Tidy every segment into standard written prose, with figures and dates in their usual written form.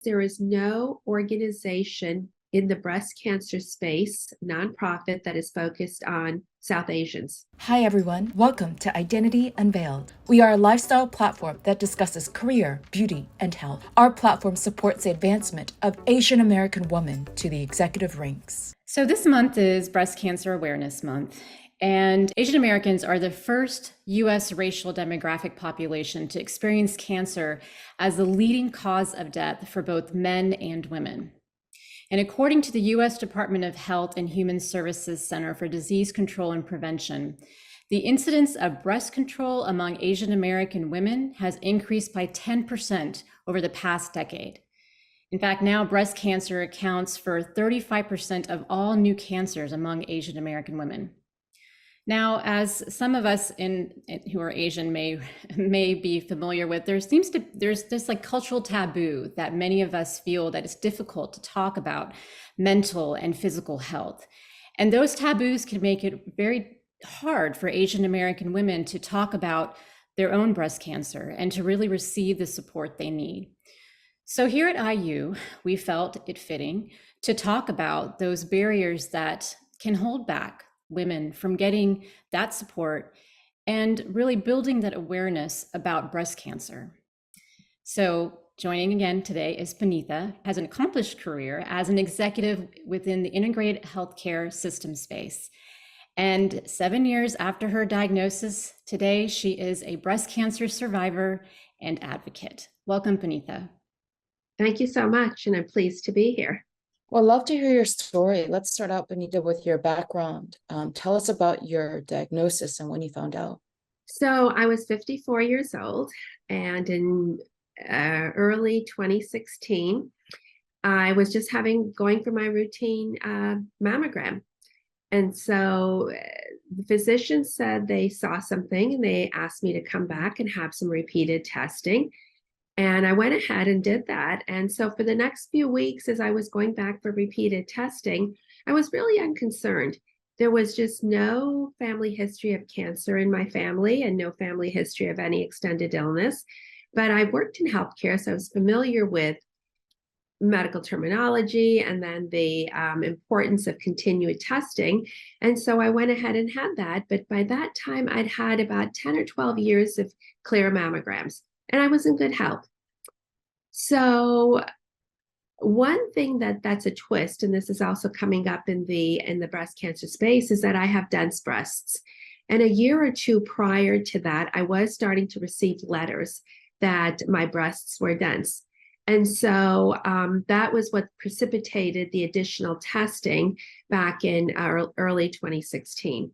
There is no organization in the breast cancer space, nonprofit, that is focused on South Asians. Hi, everyone. Welcome to Identity Unveiled. We are a lifestyle platform that discusses career, beauty, and health. Our platform supports the advancement of Asian American women to the executive ranks. So this month is Breast Cancer Awareness Month, and Asian Americans are the first U.S. racial demographic population to experience cancer as the leading cause of death for both men and women. And according to the U.S. Department of Health and Human Services Center for Disease Control and Prevention, the incidence of breast control among Asian American women has increased by 10% over the past decade. In fact, now breast cancer accounts for 35% of all new cancers among Asian American women. Now, as some of us who are Asian may be familiar with, there's this like cultural taboo that many of us feel that it's difficult to talk about mental and physical health. And those taboos can make it very hard for Asian American women to talk about their own breast cancer and to really receive the support they need. So here at IU, we felt it fitting to talk about those barriers that can hold back women from getting that support and really building that awareness about breast cancer. So joining again today is Punita, has an accomplished career as an executive within the integrated healthcare system space. And 7 years after her diagnosis, today she is a breast cancer survivor and advocate. Welcome, Punita. Thank you so much, and I'm pleased to be here. Well, I'd love to hear your story. Let's start out, Punita, with your background. Tell us about your diagnosis and when you found out. So I was 54 years old, and in early 2016, I was just going for my routine mammogram. And so the physician said they saw something, and they asked me to come back and have some repeated testing. And I went ahead and did that. And so for the next few weeks, as I was going back for repeated testing, I was really unconcerned. There was just no family history of cancer in my family and no family history of any extended illness. But I worked in healthcare, so I was familiar with medical terminology and then the importance of continued testing. And so I went ahead and had that. But by that time, I'd had about 10 or 12 years of clear mammograms, and I was in good health. So one thing that's a twist, and this is also coming up in the breast cancer space, is that I have dense breasts. And a year or two prior to that, I was starting to receive letters that my breasts were dense. And so that was what precipitated the additional testing back in early 2016.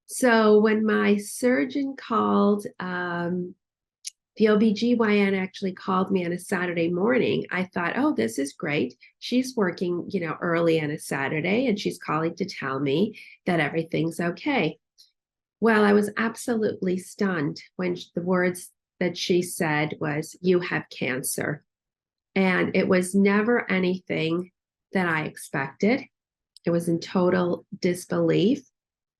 So when my surgeon called, the OBGYN actually called me on a Saturday morning. I thought, oh, this is great. She's working, early on a Saturday, and she's calling to tell me that everything's okay. Well, I was absolutely stunned when the words that she said was, "You have cancer." And it was never anything that I expected. It was in total disbelief.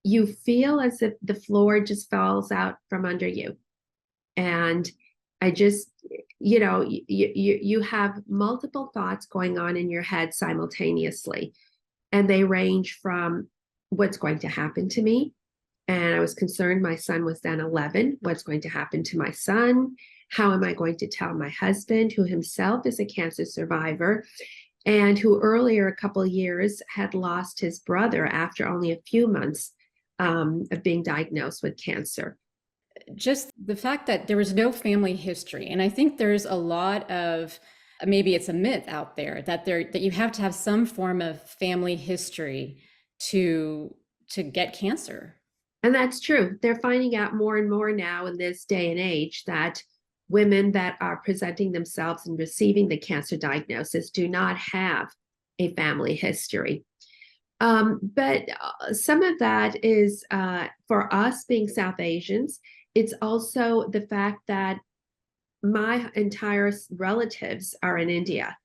You feel as if the floor just falls out from under you. And I just, you have multiple thoughts going on in your head simultaneously. And they range from what's going to happen to me. And I was concerned, my son was then 11. What's going to happen to my son? How am I going to tell my husband, who himself is a cancer survivor and who earlier, a couple of years, had lost his brother after only a few months of being diagnosed with cancer? Just the fact that there was no family history. And I think there's a lot of, maybe it's a myth out there that you have to have some form of family history to get cancer. And that's true. They're finding out more and more now in this day and age that women that are presenting themselves and receiving the cancer diagnosis do not have a family history. But some of that is for us being South Asians. It's also the fact that my entire relatives are in India.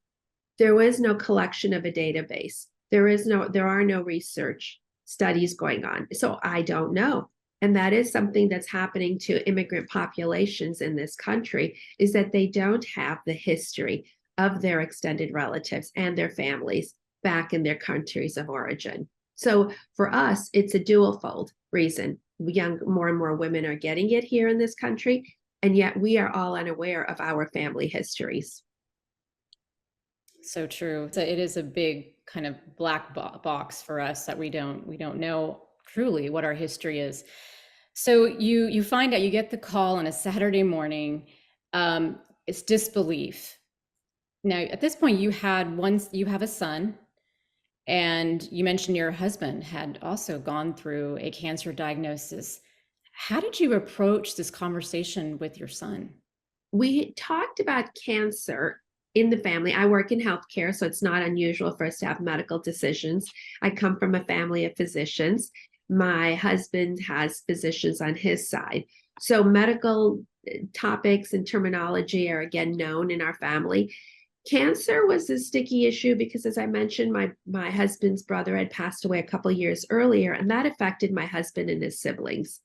There was no collection of a database. There are no research studies going on. So I don't know. And that is something that's happening to immigrant populations in this country, is that they don't have the history of their extended relatives and their families back in their countries of origin. So for us, it's a dual fold reason. More and more women are getting it here in this country, and yet we are all unaware of our family histories. So true. So it is a big kind of black box for us that we don't know truly what our history is. So you find out, you get the call on a Saturday morning. It's disbelief. Now at this point you have a son, and you mentioned your husband had also gone through a cancer diagnosis. How did you approach this conversation with your son? We talked about cancer in the family. I work in healthcare, so it's not unusual for us to have medical decisions. I come from a family of physicians. My husband has physicians on his side. So medical topics and terminology are again known in our family. Cancer was a sticky issue because, as I mentioned, my husband's brother had passed away a couple years earlier, and that affected my husband and his siblings.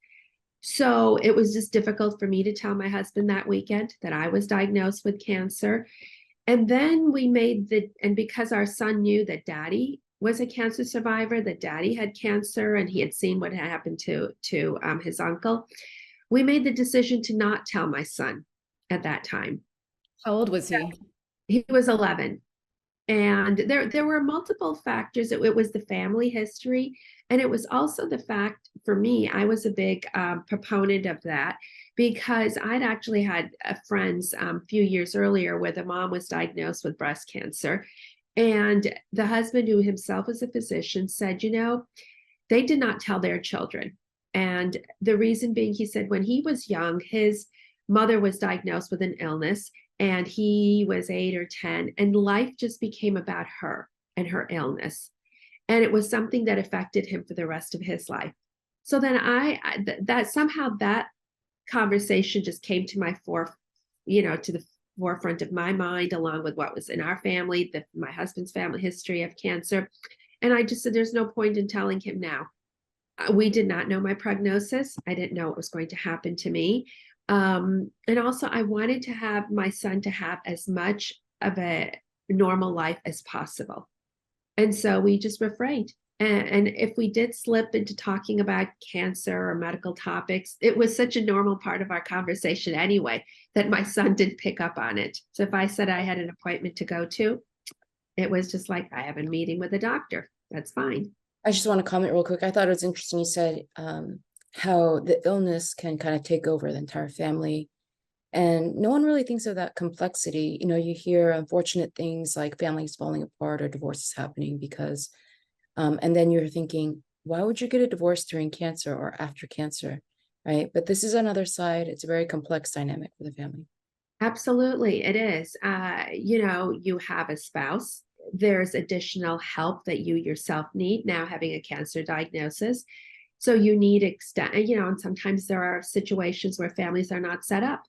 So it was just difficult for me to tell my husband that weekend that I was diagnosed with cancer. And then and because our son knew that daddy was a cancer survivor, that daddy had cancer, and he had seen what had happened to his uncle, we made the decision to not tell my son at that time. How old was he? He was 11. And there were multiple factors. It was the family history. And it was also the fact, for me, I was a big proponent of that because I'd actually had friends a few years earlier where the mom was diagnosed with breast cancer. And the husband, who himself was a physician, said, they did not tell their children. And the reason being, he said, when he was young, his mother was diagnosed with an illness, and he was 8 or 10, and life just became about her and her illness. And it was something that affected him for the rest of his life. So then that conversation just came to to the forefront of my mind, along with what was in our family, my husband's family history of cancer. And I just said, there's no point in telling him now. We did not know my prognosis. I didn't know what was going to happen to me. And also I wanted to have my son to have as much of a normal life as possible. And so we just refrained. And if we did slip into talking about cancer or medical topics, it was such a normal part of our conversation anyway, that my son didn't pick up on it. So if I said I had an appointment to go to, it was just like, I have a meeting with a doctor. That's fine. I just want to comment real quick. I thought it was interesting. You said how the illness can kind of take over the entire family. And no one really thinks of that complexity. You hear unfortunate things like families falling apart or divorces happening because, and then you're thinking, why would you get a divorce during cancer or after cancer, right? But this is another side. It's a very complex dynamic for the family. Absolutely, it is. You have a spouse. There's additional help that you yourself need now having a cancer diagnosis. So you need and sometimes there are situations where families are not set up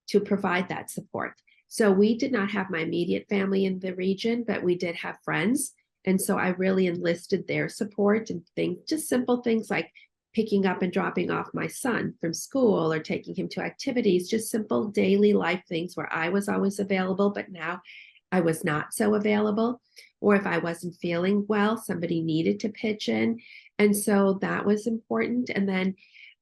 to provide that support. So we did not have my immediate family in the region, but we did have friends. And so I really enlisted their support and just simple things like picking up and dropping off my son from school or taking him to activities, just simple daily life things where I was always available, but now I was not so available. Or if I wasn't feeling well, somebody needed to pitch in. And so that was important. And then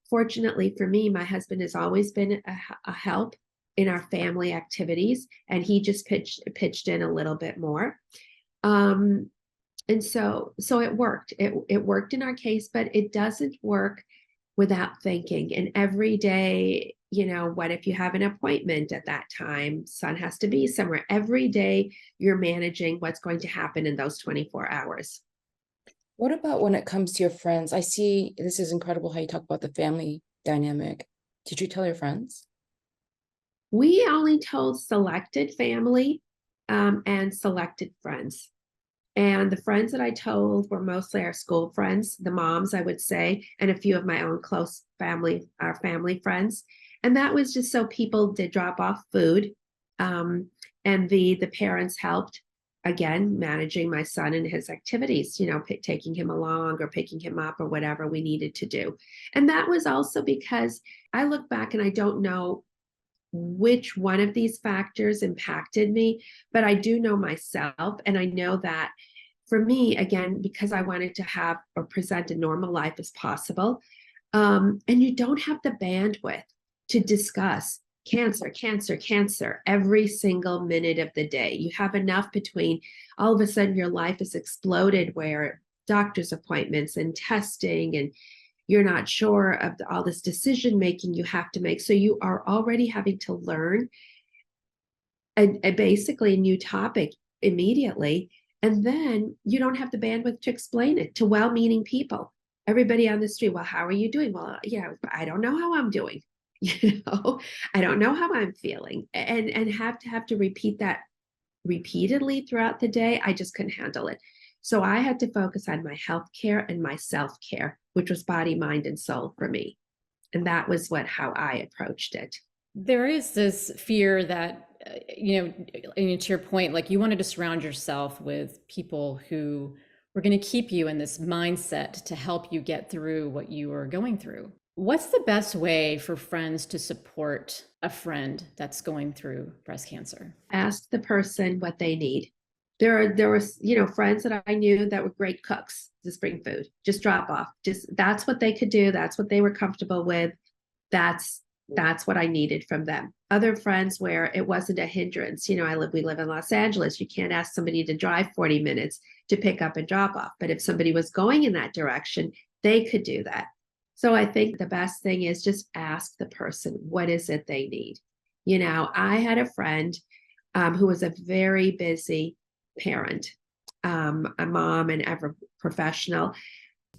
fortunately for me, my husband has always been a help in our family activities, and he just pitched in a little bit more. And so it worked. It worked in our case, but it doesn't work without thinking. And every day, what if you have an appointment at that time? Son has to be somewhere. Every day you're managing what's going to happen in those 24 hours. What about when it comes to your friends? I see this is incredible how you talk about the family dynamic. Did you tell your friends? We only told selected family and selected friends. And the friends that I told were mostly our school friends, the moms, I would say, and a few of my own close family, our family friends. And that was just so people did drop off food. And the parents helped, again, managing my son and his activities, taking him along or picking him up or whatever we needed to do. And that was also because I look back and I don't know which one of these factors impacted me, but I do know myself. And I know that for me, again, because I wanted to have or present a normal life as possible, and you don't have the bandwidth to discuss cancer, cancer, cancer every single minute of the day. You have enough between all of a sudden your life is exploded where doctor's appointments and testing, and you're not sure of all this decision making you have to make. So you are already having to learn a basically a new topic immediately. And then you don't have the bandwidth to explain it to well-meaning people. Everybody on the street, well, how are you doing? Well, yeah, I don't know how I'm doing. I don't know how I'm feeling. And have to repeat that repeatedly throughout the day. I just couldn't handle it. So I had to focus on my health care and my self-care, which was body, mind, and soul for me. And that was how I approached it. There is this fear that, and to your point, like you wanted to surround yourself with people who were going to keep you in this mindset to help you get through what you were going through. What's the best way for friends to support a friend that's going through breast cancer? Ask the person what they need. There were friends that I knew that were great cooks. Just bring food, just drop off. Just that's what they could do. That's what they were comfortable with. That's what I needed from them. Other friends where it wasn't a hindrance. We live in Los Angeles. You can't ask somebody to drive 40 minutes to pick up and drop off. But if somebody was going in that direction, they could do that. So I think the best thing is just ask the person, what is it they need? I had a friend who was a very busy parent, a mom and ever professional.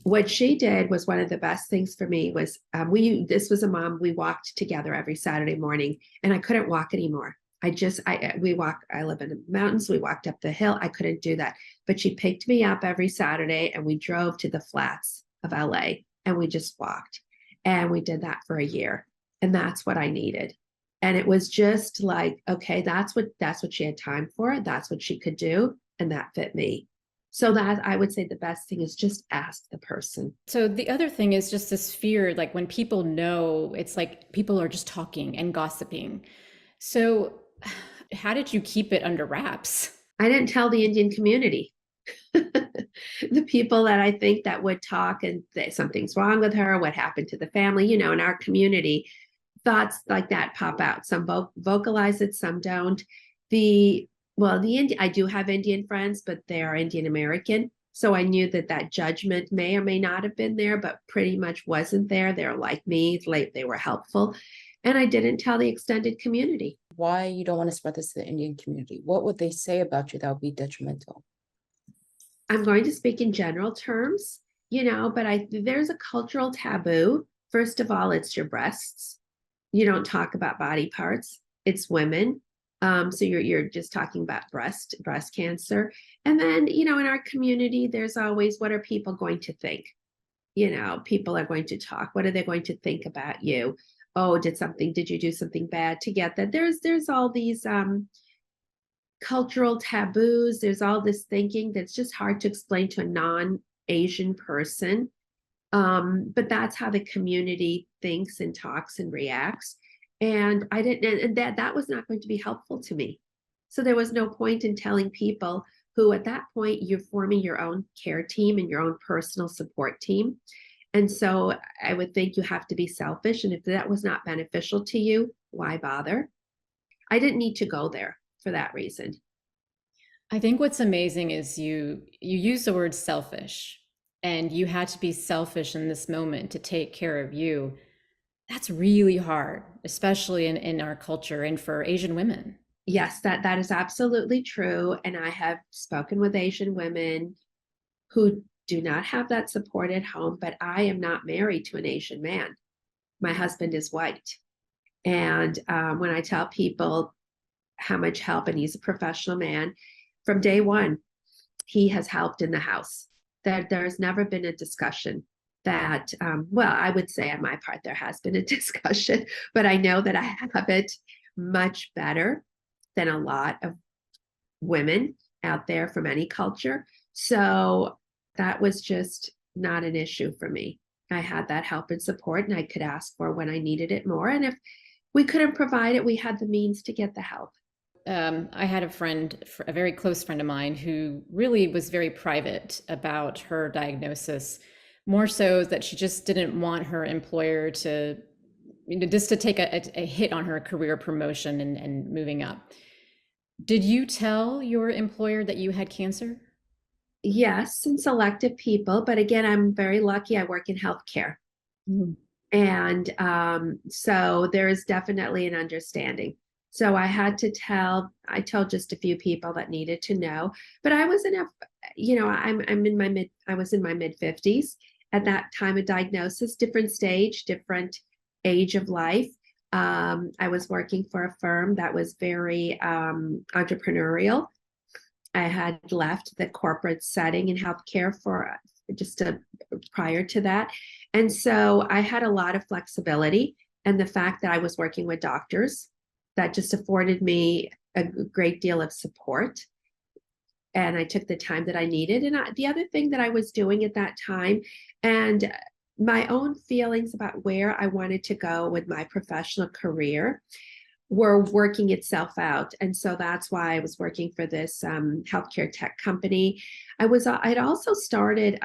What she did was one of the best things for me was this was a mom, we walked together every Saturday morning, and I couldn't walk anymore. I live in the mountains. We walked up the hill. I couldn't do that, but she picked me up every Saturday and we drove to the flats of LA and we just walked, and we did that for a year. And that's what I needed. And it was just like, okay, that's what she had time for. That's what she could do. And that fit me. So that I would say the best thing is just ask the person. So the other thing is just this fear, like when people know, it's like people are just talking and gossiping. So how did you keep it under wraps? I didn't tell the Indian community. The people that I think that would talk and say something's wrong with her, what happened to the family, in our community, thoughts like that pop out. Some vocalize it, some don't. I do have Indian friends, but they are Indian American. So I knew that judgment may or may not have been there, but pretty much wasn't there. They're like me, they were helpful. And I didn't tell the extended community. Why you don't want to spread this to the Indian community? What would they say about you that would be detrimental? I'm going to speak in general terms, but there's a cultural taboo. First of all, it's your breasts. You don't talk about body parts. It's women. So you're just talking about breast cancer. And then, in our community, there's always, what are people going to think? People are going to talk. What are they going to think about you? Oh, did you do something bad to get that? There's all these cultural taboos. There's all this thinking that's just hard to explain to a non-Asian person. But that's how the community thinks and talks and reacts. And I didn't, and that was not going to be helpful to me. So there was no point in telling people who, at that point, you're forming your own care team and your own personal support team. And so I would think you have to be selfish. And if that was not beneficial to you, why bother? I didn't need to go there for that reason. I think what's amazing is you use the word selfish, and you had to be selfish in this moment to take care of you. That's really hard, especially in our culture and for Asian women. Yes, that is absolutely true. And I have spoken with Asian women who do not have that support at home, but I am not married to an Asian man. My husband is white. And when I tell people how much help, and he's a professional man, from day one, he has helped in the house. There's never been a discussion that, I would say on my part, there has been a discussion, but I know that I have it much better than a lot of women out there from any culture. So that was just not an issue for me. I had that help and support, and I could ask for when I needed it more. And if We couldn't provide it. We had the means to get the help. I had a friend, a very close friend of mine, who really was very private about her diagnosis, more so that she just didn't want her employer to, just to take a hit on her career promotion and moving up. Did you tell your employer that you had cancer? Yes, and selective people. But again, I'm very lucky. I work in healthcare. Mm. And so there is definitely an understanding. So I told just a few people that needed to know, but I was in a, I was in my mid 50s at that time of diagnosis, different stage, different age of life. I was working for a firm that was very entrepreneurial. I had left the corporate setting in healthcare for prior to that. And so I had a lot of flexibility. And the fact that I was working with doctors, that just afforded me a great deal of support. And I took the time that I needed. And the other thing that I was doing at that time, and my own feelings about where I wanted to go with my professional career, were working itself out. And so that's why I was working for this healthcare tech company. I'd also started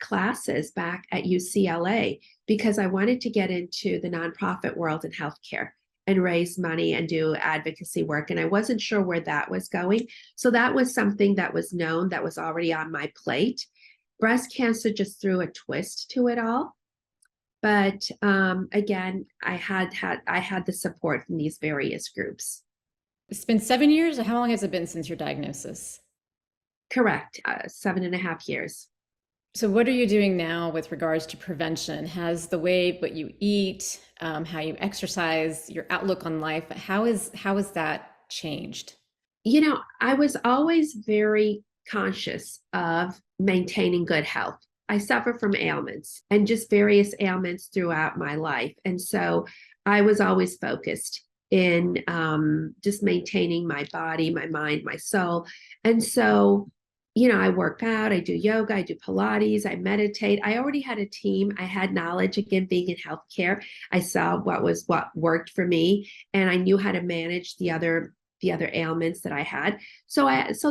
classes back at UCLA because I wanted to get into the nonprofit world in healthcare and raise money and do advocacy work. And I wasn't sure where that was going. So that was something that was known, that was already on my plate. Breast cancer just threw a twist to it all. But again, I had the support from these various groups. It's been 7 years. How long has it been since your diagnosis? Correct, 7.5 years. So what are you doing now with regards to prevention? Has the way what you eat, how you exercise, your outlook on life, how is that changed? I was always very conscious of maintaining good health. I suffer from ailments and just various ailments throughout my life. And so I was always focused in just maintaining my body, my mind, my soul. And so, I work out, I do yoga, I do Pilates, I meditate. I already had a team. I had knowledge, again, being in healthcare. I saw what worked for me, and I knew how to manage the other ailments that I had. So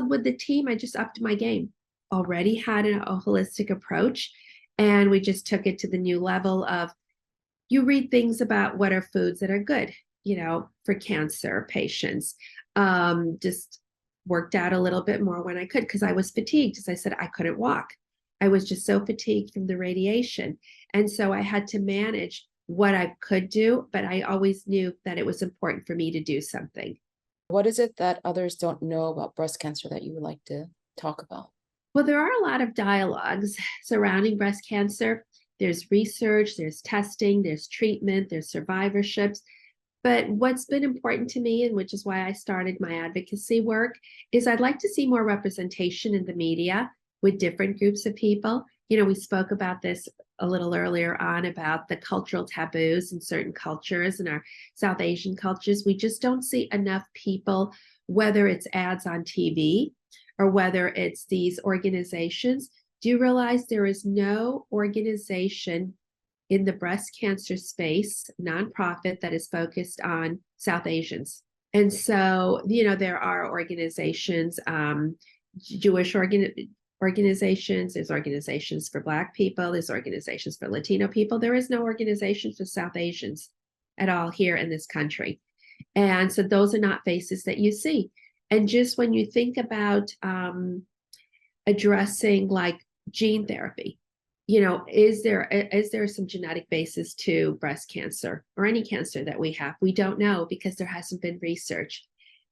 with the team, I just upped my game. Already had a holistic approach, and we just took it to the new level of, you read things about what are foods that are good, for cancer patients. Just worked out a little bit more when I could, because I was fatigued. As I said, I couldn't walk. I was just so fatigued from the radiation. And so I had to manage what I could do, but I always knew that it was important for me to do something. What is it that others don't know about breast cancer that you would like to talk about? Well, there are a lot of dialogues surrounding breast cancer. There's research, there's testing, there's treatment, there's survivorships. But what's been important to me, and which is why I started my advocacy work, is I'd like to see more representation in the media with different groups of people. We spoke about this a little earlier on about the cultural taboos in certain cultures, and our South Asian cultures. We just don't see enough people, whether it's ads on TV or whether it's these organizations. Do you realize there is no organization in the breast cancer space, nonprofit, that is focused on South Asians? And so, there are organizations, Jewish organizations, there's organizations for Black people, there's organizations for Latino people. There is no organization for South Asians at all here in this country. And so those are not faces that you see. And just when you think about addressing like gene therapy, is there some genetic basis to breast cancer or any cancer that we have? We don't know, because there hasn't been research.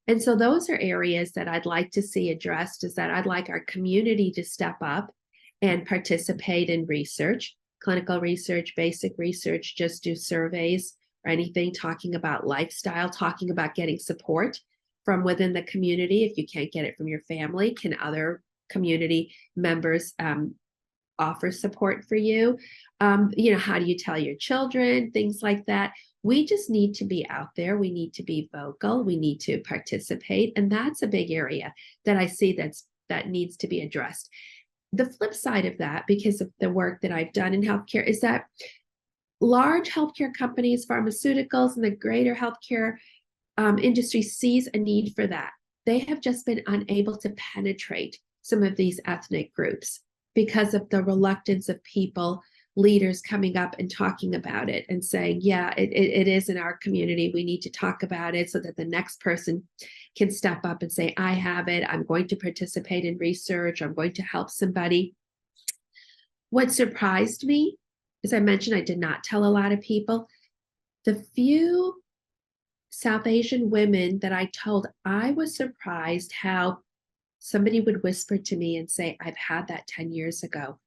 And so those are areas that I'd like to see addressed, is that I'd like our community to step up and participate in research, clinical research, basic research, just do surveys or anything talking about lifestyle, talking about getting support from within the community. If you can't get it from your family, can other community members offer support for you? How do you tell your children? Things like that. We just need to be out there. We need to be vocal. We need to participate. And that's a big area that I see that needs to be addressed. The flip side of that, because of the work that I've done in healthcare, is that large healthcare companies, pharmaceuticals, and the greater healthcare industry sees a need for that. They have just been unable to penetrate some of these ethnic groups because of the reluctance of people, leaders coming up and talking about it and saying, yeah, it is in our community. We need to talk about it so that the next person can step up and say, I have it. I'm going to participate in research. I'm going to help somebody. What surprised me, as I mentioned, I did not tell a lot of people. The few South Asian women that I told, I was surprised how somebody would whisper to me and say, I've had that 10 years ago.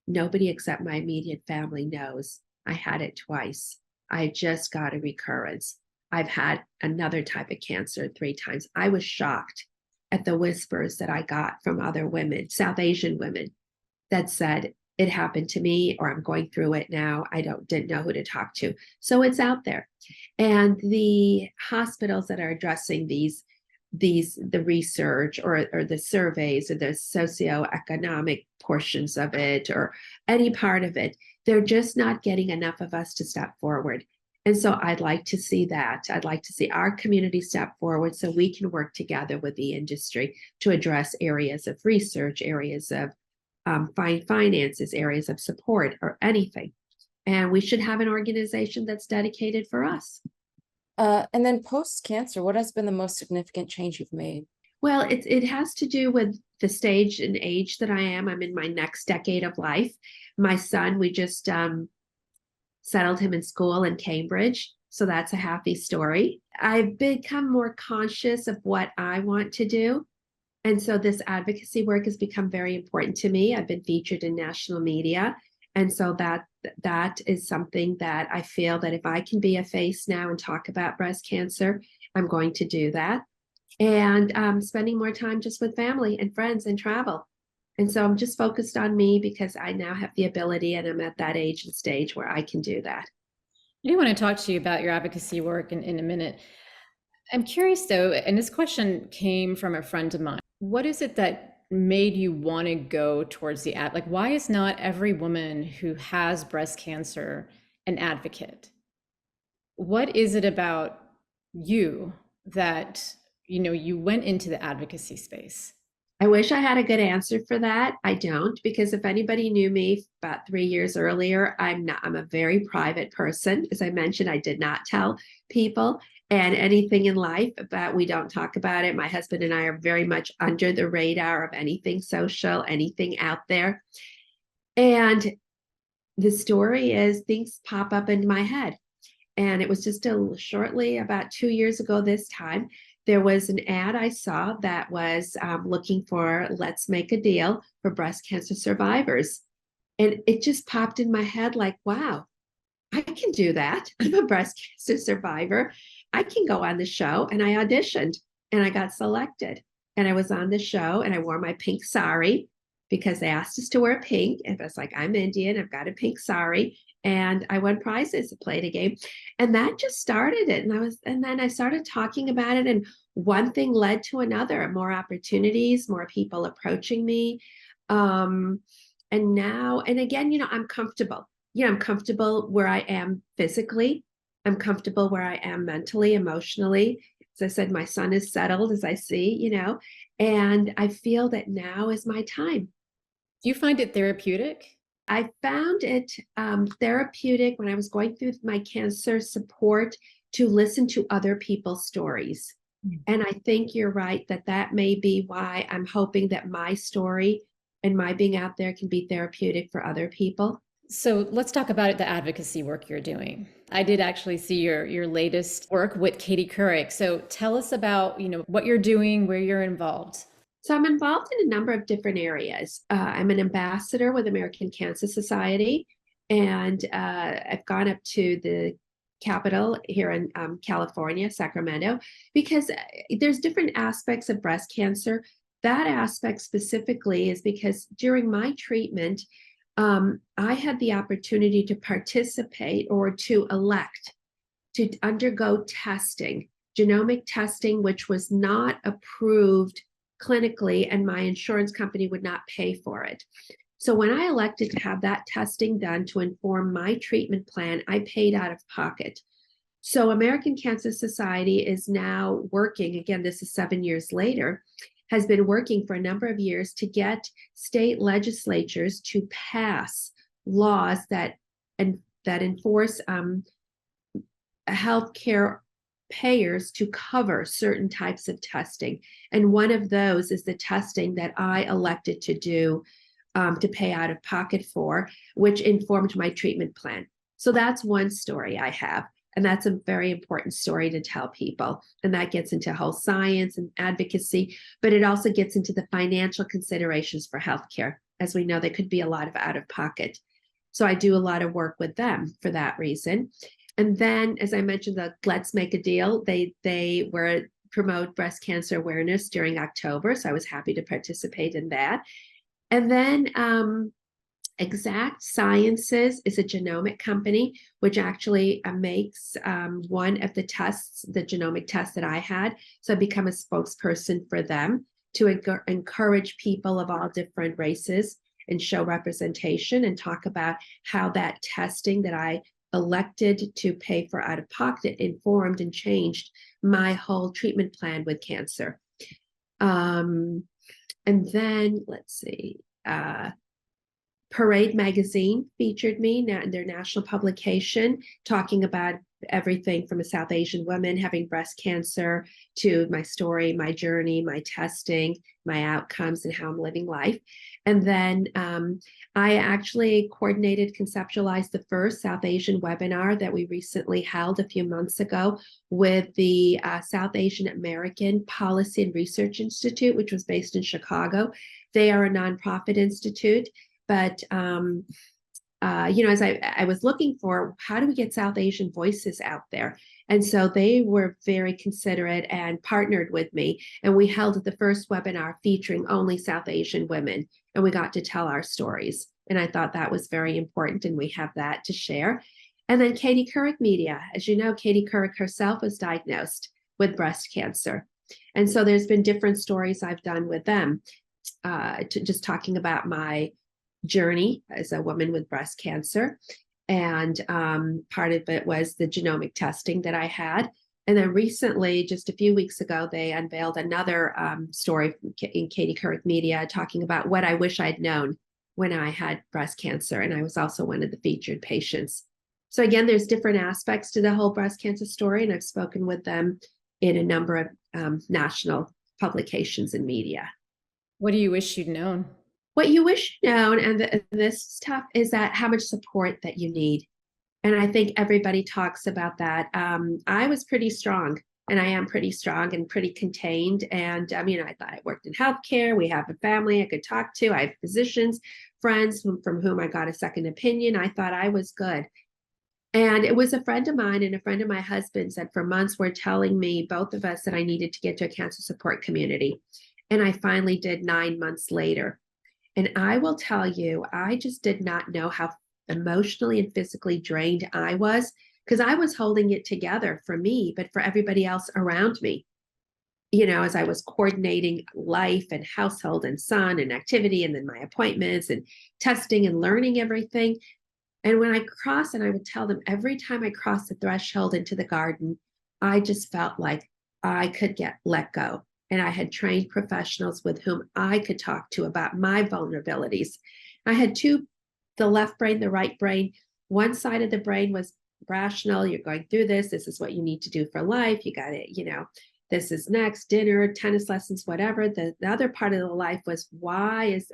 Nobody except my immediate family knows. I had it twice. I just got a recurrence. I've had another type of cancer 3 times. I was shocked at the whispers that I got from other women, South Asian women, that said, it happened to me, or I'm going through it now. I didn't know who to talk to. So it's out there. And the hospitals that are addressing the research or the surveys or the socioeconomic portions of it or any part of it, they're just not getting enough of us to step forward. And so I'd like to see that. I'd like to see our community step forward so we can work together with the industry to address areas of research, areas of finances, areas of support, or anything. And we should have an organization that's dedicated for us. And then post-cancer, what has been the most significant change you've made? Well, it has to do with the stage and age that I am. I'm in my next decade of life. My son, we just settled him in school in Cambridge. So that's a happy story. I've become more conscious of what I want to do. And so this advocacy work has become very important to me. I've been featured in national media. And so that is something that I feel that if I can be a face now and talk about breast cancer, I'm going to do that. And spending more time just with family and friends and travel. And so I'm just focused on me because I now have the ability and I'm at that age and stage where I can do that. I do want to talk to you about your advocacy work in a minute. I'm curious though, and this question came from a friend of mine. What is it that made you want to go towards the ad? Like, why is not every woman who has breast cancer an advocate? What is it about you that, you went into the advocacy space? I wish I had a good answer for that. I don't, because if anybody knew me about 3 years earlier, I'm a very private person. As I mentioned, I did not tell people and anything in life, but we don't talk about it. My husband and I are very much under the radar of anything social, anything out there. And the story is things pop up into my head. And it was just shortly about 2 years ago this time, there was an ad I saw that was looking for let's make a deal for breast cancer survivors. And it just popped in my head like, wow, I can do that. I'm a breast cancer survivor. I can go on the show. And I auditioned and I got selected. And I was on the show and I wore my pink sari because they asked us to wear pink. And I was like, I'm Indian, I've got a pink sari. And I won prizes, played a game. And that just started it. And then I started talking about it. And one thing led to another, more opportunities, more people approaching me. And now, and again, I'm comfortable. I'm comfortable where I am physically. I'm comfortable where I am mentally, emotionally. As I said, my son is settled, as I see, and I feel that now is my time. Do you find it therapeutic? I found it therapeutic when I was going through my cancer support to listen to other people's stories. And I think you're right that may be why I'm hoping that my story and my being out there can be therapeutic for other people. So let's talk about the advocacy work you're doing. I did actually see your latest work with Katie Couric. So tell us about, what you're doing, where you're involved. So I'm involved in a number of different areas. I'm an ambassador with American Cancer Society, and I've gone up to the capital here in California, Sacramento, because there's different aspects of breast cancer. That aspect specifically is because during my treatment, I had the opportunity to participate or to elect to undergo testing, genomic testing, which was not approved clinically, and my insurance company would not pay for it. So when I elected to have that testing done to inform my treatment plan, I paid out of pocket. So American Cancer Society is now working, again, this is 7 years later, has been working for a number of years to get state legislatures to pass laws that enforce healthcare payers to cover certain types of testing. And one of those is the testing that I elected to do to pay out of pocket for, which informed my treatment plan. So that's one story I have. And that's a very important story to tell people. And that gets into whole science and advocacy, but it also gets into the financial considerations for healthcare. As we know, there could be a lot of out of pocket. So I do a lot of work with them for that reason. And then, as I mentioned, the Let's Make a Deal, they were promote breast cancer awareness during October. So I was happy to participate in that. And then Exact Sciences is a genomic company, which actually makes one of the tests, the genomic test that I had. So I become a spokesperson for them to encourage people of all different races and show representation and talk about how that testing that I elected to pay for out of pocket informed and changed my whole treatment plan with cancer. And then let's see, Parade magazine featured me in their national publication, talking about everything from a South Asian woman having breast cancer to my story, my journey, my testing, my outcomes, and how I'm living life. And then I actually coordinated, conceptualized the first South Asian webinar that we recently held a few months ago with the South Asian American Policy and Research Institute, which was based in Chicago. They are a nonprofit institute. But, as I was looking for, how do we get South Asian voices out there? And so they were very considerate and partnered with me. And we held the first webinar featuring only South Asian women. And we got to tell our stories. And I thought that was very important. And we have that to share. And then Katie Couric Media. As you know, Katie Couric herself was diagnosed with breast cancer. And so there's been different stories I've done with them, just talking about my journey as a woman with breast cancer. And part of it was the genomic testing that I had. And then recently, just a few weeks ago, they unveiled another story in Katie Couric Media talking about what I wish I'd known when I had breast cancer. And I was also one of the featured patients. So again, there's different aspects to the whole breast cancer story. And I've spoken with them in a number of national publications and media. What do you wish you'd known? What you wish you'd known, and this stuff, is that how much support that you need. And I think everybody talks about that. I was pretty strong, and I am pretty strong and pretty contained. And, I thought I worked in healthcare. We have a family I could talk to. I have physicians, friends from whom I got a second opinion. I thought I was good. And it was a friend of mine and a friend of my husband's that for months were telling me, both of us, that I needed to get to a cancer support community. And I finally did 9 months later. And I will tell you, I just did not know how emotionally and physically drained I was, because I was holding it together for me, but for everybody else around me. As I was coordinating life and household and son and activity, and then my appointments and testing and learning everything. And when I crossed, and I would tell them every time I crossed the threshold into the garden, I just felt like I could get let go. And I had trained professionals with whom I could talk to about my vulnerabilities. I had two, the left brain, the right brain. One side of the brain was rational. You're going through this. This is what you need to do for life. You got it. This is next, dinner, tennis lessons, whatever. The other part of the life was why is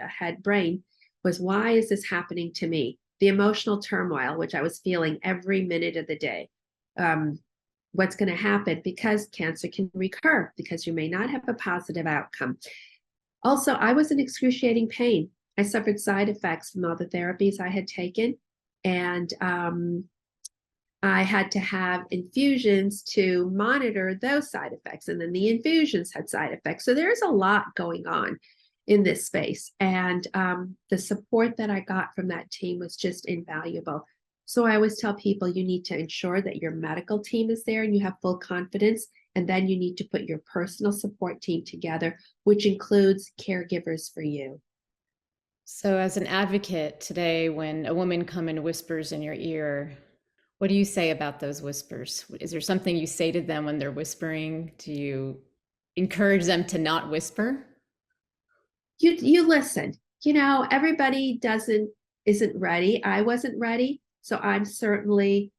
this happening to me? The emotional turmoil, which I was feeling every minute of the day. What's going to happen, because cancer can recur, because you may not have a positive outcome. Also, I was in excruciating pain. I suffered side effects from all the therapies I had taken. And I had to have infusions to monitor those side effects. And then the infusions had side effects. So there's a lot going on in this space. And the support that I got from that team was just invaluable. So I always tell people, you need to ensure that your medical team is there and you have full confidence. And then you need to put your personal support team together, which includes caregivers for you. So, as an advocate today, when a woman come and whispers in your ear, what do you say about those whispers? Is there something you say to them when they're whispering? Do you encourage them to not whisper? You listen. Everybody isn't ready. I wasn't ready, so I'm certainly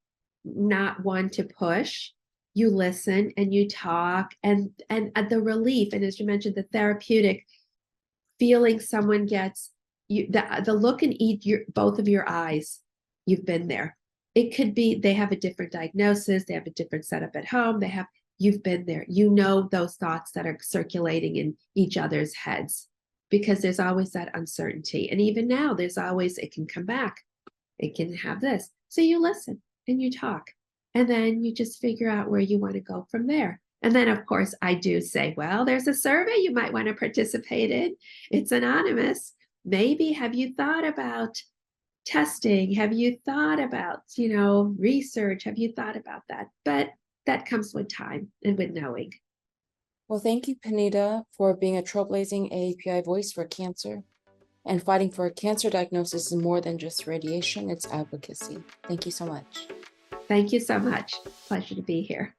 not one to push. You listen and you talk, and the relief, and as you mentioned, the therapeutic feeling someone gets, the look in both of your eyes. You've been there. It could be they have a different diagnosis, they have a different setup at home, you've been there. Those thoughts that are circulating in each other's heads, because there's always that uncertainty. And even now, it can come back. It can have this. So you listen and you talk, and then you just figure out where you want to go from there. And then, of course, I do say, well, there's a survey you might want to participate in. It's anonymous. Maybe have you thought about testing? Have you thought about, research? Have you thought about that? But that comes with time and with knowing. Well, thank you, Punita, for being a trailblazing AAPI voice for cancer. And fighting for a cancer diagnosis is more than just radiation, it's advocacy. Thank you so much. Thank you so much. Pleasure to be here.